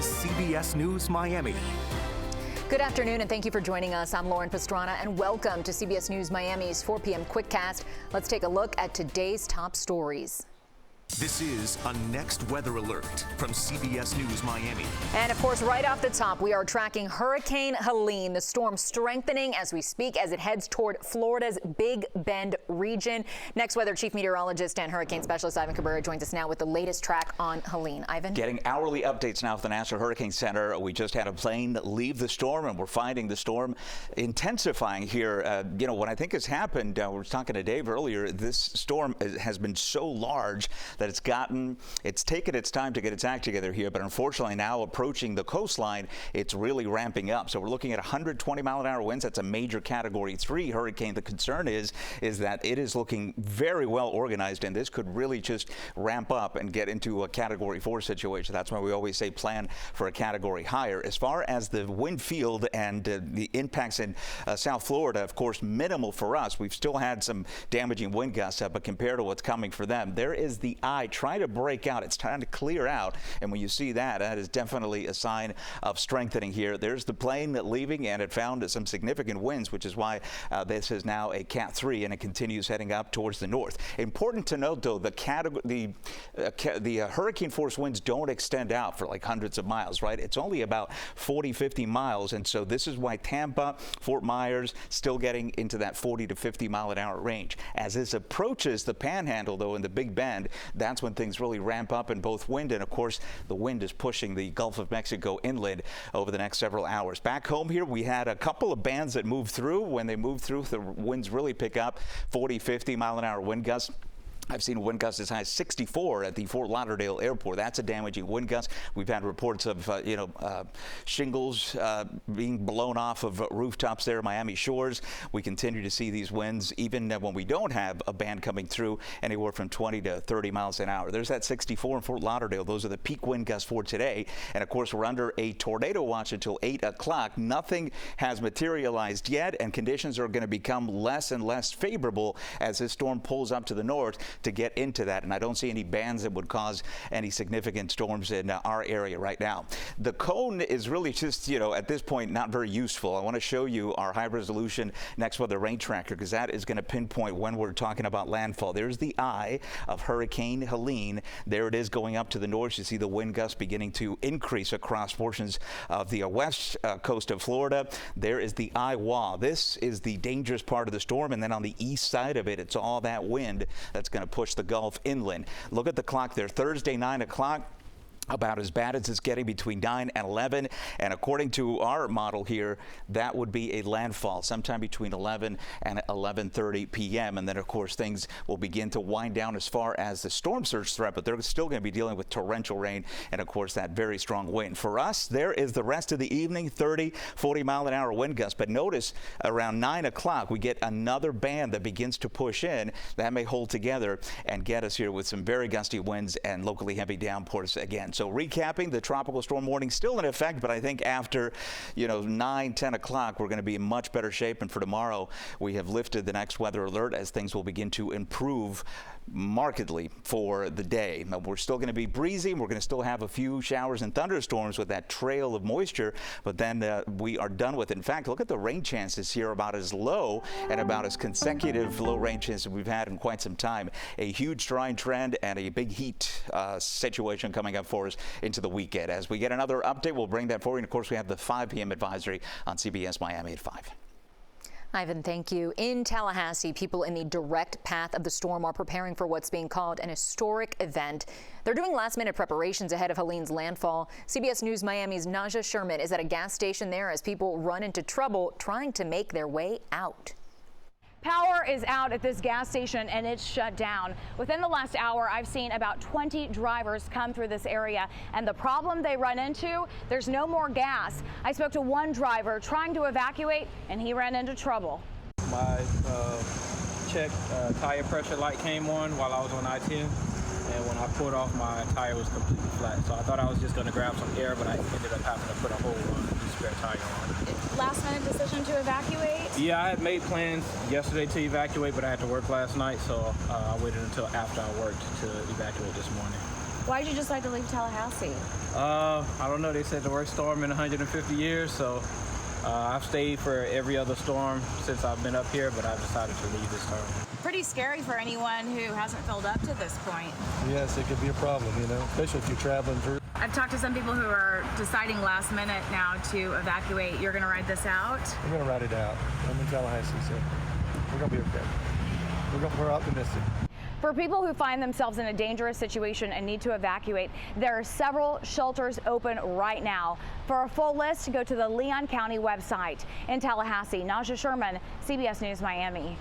is CBS News Miami. Good afternoon and thank you for joining us. I'm Lauren Pastrana and welcome to CBS News Miami's 4 p.m. Quickcast. Let's take a look at today's top stories. This is a next weather alert from CBS News Miami. And of course, right off the top, we are tracking Hurricane Helene, the storm strengthening as we speak as it heads toward Florida's Big Bend region. Next weather chief meteorologist and hurricane specialist Ivan Cabrera joins us now with the latest track on Helene. Ivan? Getting hourly updates now from the National Hurricane Center. We just had a plane leave the storm and we're finding the storm intensifying here. What I think has happened, we were talking to Dave earlier, this storm has been so large that it's taken its time to get its act together here, but unfortunately now approaching the coastline, it's really ramping up. So we're looking at 120 mile an hour winds. That's a major Category 3 hurricane. The concern is that it is looking very well organized, and this could really just ramp up and get into a Category 4 situation. That's why we always say plan for a category higher. As far as the wind field and the impacts in South Florida, of course, minimal for us. We've still had some damaging wind gusts, but compared to what's coming for them, there is the eye trying to break out. It's trying to clear out, and when you see that, that is definitely a sign of strengthening here. There's the plane leaving, and it found some significant winds, which is why this is now a Cat 3, and it continues heading up towards the north. Important to note, though, the hurricane force winds don't extend out for like hundreds of miles, right? It's only about 40, 50 miles, and so this is why Tampa, Fort Myers, still getting into that 40 to 50 mile an hour range. As this approaches the Panhandle, though, in the Big Bend, that's when things really ramp up in both wind, and of course the wind is pushing the Gulf of Mexico inland over the next several hours. Back home here, we had a couple of bands that moved through. When they move through, the winds really pick up, 40, 50 mile an hour wind gusts. I've seen wind gusts as high as 64 at the Fort Lauderdale airport. That's a damaging wind gust. We've had reports of, shingles being blown off of rooftops there, Miami shores. We continue to see these winds even when we don't have a band coming through, anywhere from 20 to 30 miles an hour. There's that 64 in Fort Lauderdale. Those are the peak wind gusts for today. And of course, we're under a tornado watch until 8 o'clock. Nothing has materialized yet, and conditions are going to become less and less favorable as this storm pulls up to the north to get into that, and I don't see any bands that would cause any significant storms in our area right now. The cone is really just, at this point, not very useful. I want to show you our high-resolution next weather rain tracker, because that is going to pinpoint when we're talking about landfall. There's the eye of Hurricane Helene. There it is going up to the north. You see the wind gusts beginning to increase across portions of the west coast of Florida. There is the eye wall. This is the dangerous part of the storm, and then on the east side of it, it's all that wind that's going to push the Gulf inland. Look at the clock there. Thursday, 9 o'clock. About as bad as it's getting between 9 and 11. And according to our model here, that would be a landfall sometime between 11 and 11:30 p.m. And then, of course, things will begin to wind down as far as the storm surge threat, but they're still going to be dealing with torrential rain and, of course, that very strong wind. For us, there is the rest of the evening, 30, 40 mile an hour wind gusts. But notice around 9 o'clock, we get another band that begins to push in. That may hold together and get us here with some very gusty winds and locally heavy downpours again. So recapping, the tropical storm warning still in effect, but I think after 9, 10 o'clock, we're going to be in much better shape. And for tomorrow, we have lifted the next weather alert as things will begin to improve markedly for the day. Now, we're still going to be breezy. We're going to still have a few showers and thunderstorms with that trail of moisture, but then we are done with it. In fact, look at the rain chances here, about as low and about as consecutive low rain chances we've had in quite some time. A huge drying trend and a big heat situation coming up for us into the weekend. As we get another update, we'll bring that forward. And of course, we have the 5 p.m. advisory on CBS Miami at 5. Ivan, thank you. In Tallahassee, people in the direct path of the storm are preparing for what's being called an historic event. They're doing last-minute preparations ahead of Helene's landfall. CBS News Miami's Naja Sherman is at a gas station there as people run into trouble trying to make their way out. Power is out at this gas station and it's shut down. Within the last hour, I've seen about 20 drivers come through this area, and the problem they run into, there's no more gas. I spoke to one driver trying to evacuate, and he ran into trouble. My tire pressure light came on while I was on I-10, and when I pulled off, my tire was completely flat. So I thought I was just going to grab some air, but I ended up having to put a whole new spare tire on. Last minute decision to evacuate? Yeah, I had made plans yesterday to evacuate, but I had to work last night, so I waited until after I worked to evacuate this morning. Why did you decide to leave Tallahassee? I don't know. They said the worst storm in 150 years, so I've stayed for every other storm since I've been up here, but I decided to leave this term. Pretty scary for anyone who hasn't filled up to this point. Yes, it could be a problem, especially if you're traveling through. I've talked to some people who are deciding last minute now to evacuate. You're going to ride this out? We're going to ride it out. I'm in Tallahassee, so we're going to be okay. We're optimistic. For people who find themselves in a dangerous situation and need to evacuate, there are several shelters open right now. For a full list, go to the Leon County website. In Tallahassee, Naja Sherman, CBS News Miami.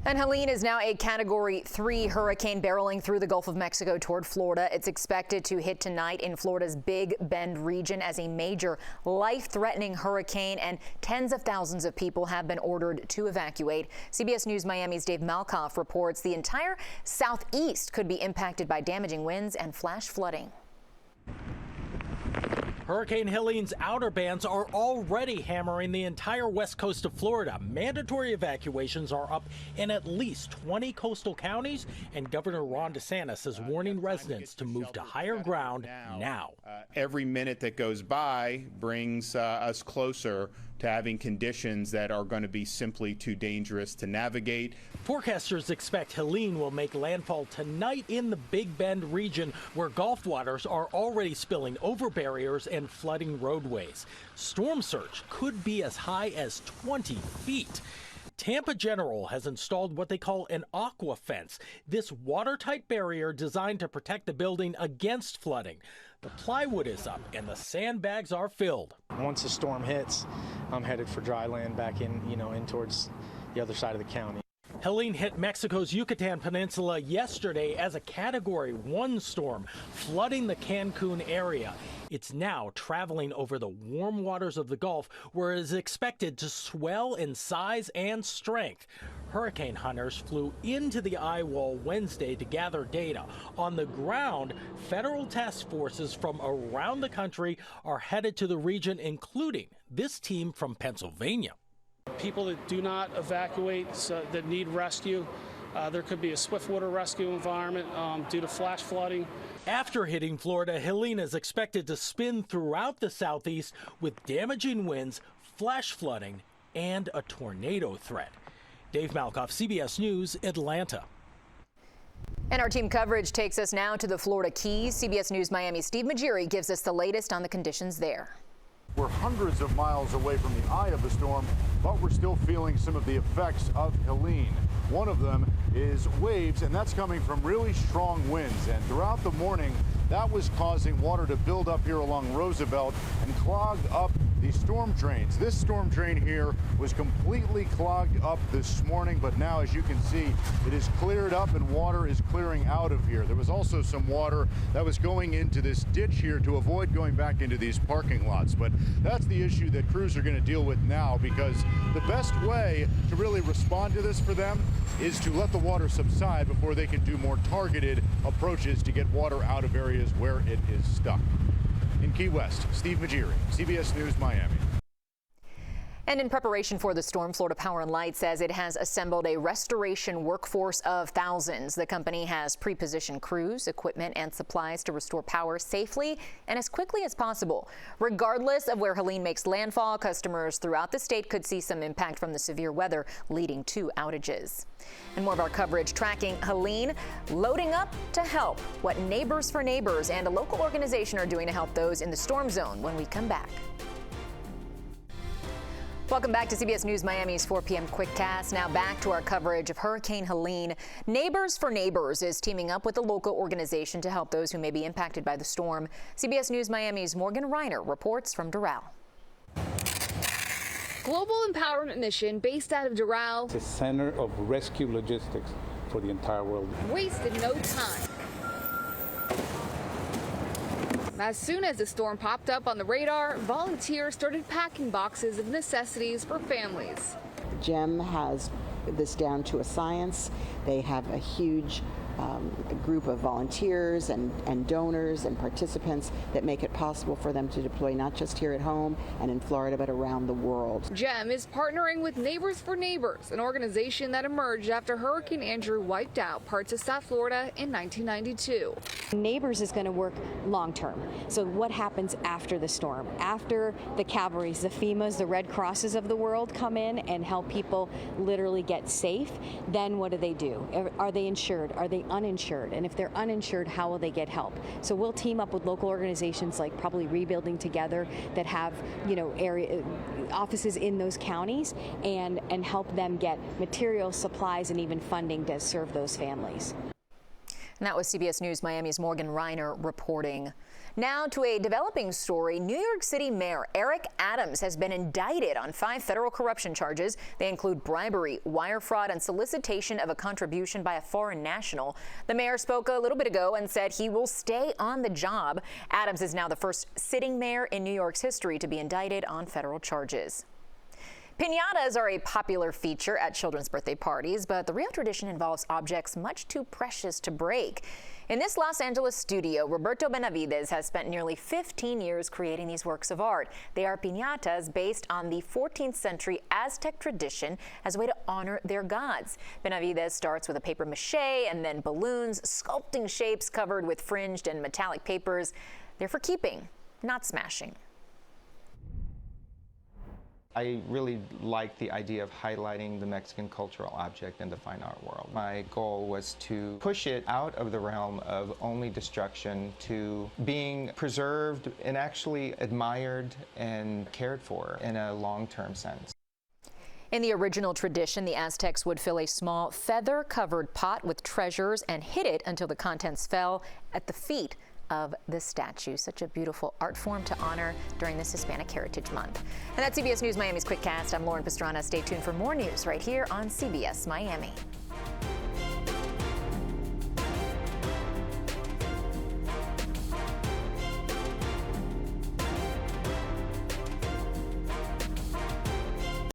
And Helene is now a Category 3 hurricane barreling through the Gulf of Mexico toward Florida. It's expected to hit tonight in Florida's Big Bend region as a major life-threatening hurricane, and tens of thousands of people have been ordered to evacuate. CBS News Miami's Dave Malkoff reports the entire southeast could be impacted by damaging winds and flash flooding. Hurricane Helene's outer bands are already hammering the entire west coast of Florida. Mandatory evacuations are up in at least 20 coastal counties, and Governor Ron DeSantis is warning residents to move to higher ground now. Every minute that goes by brings us closer to having conditions that are going to be simply too dangerous to navigate. Forecasters expect Helene will make landfall tonight in the Big Bend region, where Gulf waters are already spilling over barriers and flooding roadways. Storm surge could be as high as 20 feet. Tampa General has installed what they call an aqua fence, this watertight barrier designed to protect the building against flooding. The plywood is up and the sandbags are filled. Once the storm hits, I'm headed for dry land back in towards the other side of the county. Helene hit Mexico's Yucatan Peninsula yesterday as a Category 1 storm, flooding the Cancun area. It's now traveling over the warm waters of the Gulf, where it is expected to swell in size and strength. Hurricane hunters flew into the eye wall Wednesday to gather data. On the ground, federal task forces from around the country are headed to the region, including this team from Pennsylvania. People that do not evacuate, that need rescue, there could be a swiftwater rescue environment due to flash flooding. After hitting Florida, Helene is expected to spin throughout the southeast with damaging winds, flash flooding, and a tornado threat. Dave Malkoff, CBS News, Atlanta. And our team coverage takes us now to the Florida Keys. CBS News Miami's Steve Majiri gives us the latest on the conditions there. We're hundreds of miles away from the eye of the storm, but we're still feeling some of the effects of Helene. One of them is waves, and that's coming from really strong winds. And throughout the morning, that was causing water to build up here along Roosevelt and clogged up the storm drains. This storm drain here was completely clogged up this morning, but now, as you can see, it is cleared up and water is clearing out of here. There was also some water that was going into this ditch here to avoid going back into these parking lots. But that's the issue that crews are going to deal with now, because the best way to really respond to this for them is to let the water subside before they can do more targeted approaches to get water out of areas where it is stuck. In Key West, Steve Majiri, CBS News, Miami. And in preparation for the storm, Florida Power and Light says it has assembled a restoration workforce of thousands. The company has pre-positioned crews, equipment, and supplies to restore power safely and as quickly as possible. Regardless of where Helene makes landfall, customers throughout the state could see some impact from the severe weather, leading to outages. And more of our coverage tracking Helene loading up to help, what Neighbors for Neighbors and a local organization are doing to help those in the storm zone when we come back. Welcome back to CBS News Miami's 4 p.m. Quickcast. Now back to our coverage of Hurricane Helene. Neighbors for Neighbors is teaming up with a local organization to help those who may be impacted by the storm. CBS News Miami's Morgan Reiner reports from Doral. Global empowerment mission based out of Doral. It's a center of rescue logistics for the entire world. Wasted no time. As soon as the storm popped up on the radar, volunteers started packing boxes of necessities for families. GEM has this down to a science. They have a huge a group of volunteers and donors and participants that make it possible for them to deploy not just here at home and in Florida, but around the world. GEM is partnering with Neighbors for Neighbors, an organization that emerged after Hurricane Andrew wiped out parts of South Florida in 1992. Neighbors is going to work long term. So what happens after the storm? After the cavalries, the FEMAs, the Red Crosses of the world come in and help people literally get safe, then what do? Are they insured? Are they uninsured? And if they're uninsured, how will they get help? So we'll team up with local organizations like probably Rebuilding Together that have, area offices in those counties and help them get materials, supplies, and even funding to serve those families. And that was CBS News Miami's Morgan Reiner reporting. Now to a developing story. New York City Mayor Eric Adams has been indicted on 5 federal corruption charges. They include bribery, wire fraud, and solicitation of a contribution by a foreign national. The mayor spoke a little bit ago and said he will stay on the job. Adams is now the first sitting mayor in New York's history to be indicted on federal charges. Piñatas are a popular feature at children's birthday parties, but the real tradition involves objects much too precious to break. In this Los Angeles studio, Roberto Benavides has spent nearly 15 years creating these works of art. They are piñatas based on the 14th century Aztec tradition as a way to honor their gods. Benavides starts with a paper mache and then balloons, sculpting shapes covered with fringed and metallic papers. They're for keeping, not smashing. I really like the idea of highlighting the Mexican cultural object in the fine art world. My goal was to push it out of the realm of only destruction to being preserved and actually admired and cared for in a long-term sense. In the original tradition, the Aztecs would fill a small feather-covered pot with treasures and hid it until the contents fell at the feet of the statue. Such a beautiful art form to honor during this Hispanic Heritage Month. And that's CBS News Miami's Quickcast. I'm Lauren Pastrana. Stay tuned for more news right here on CBS Miami.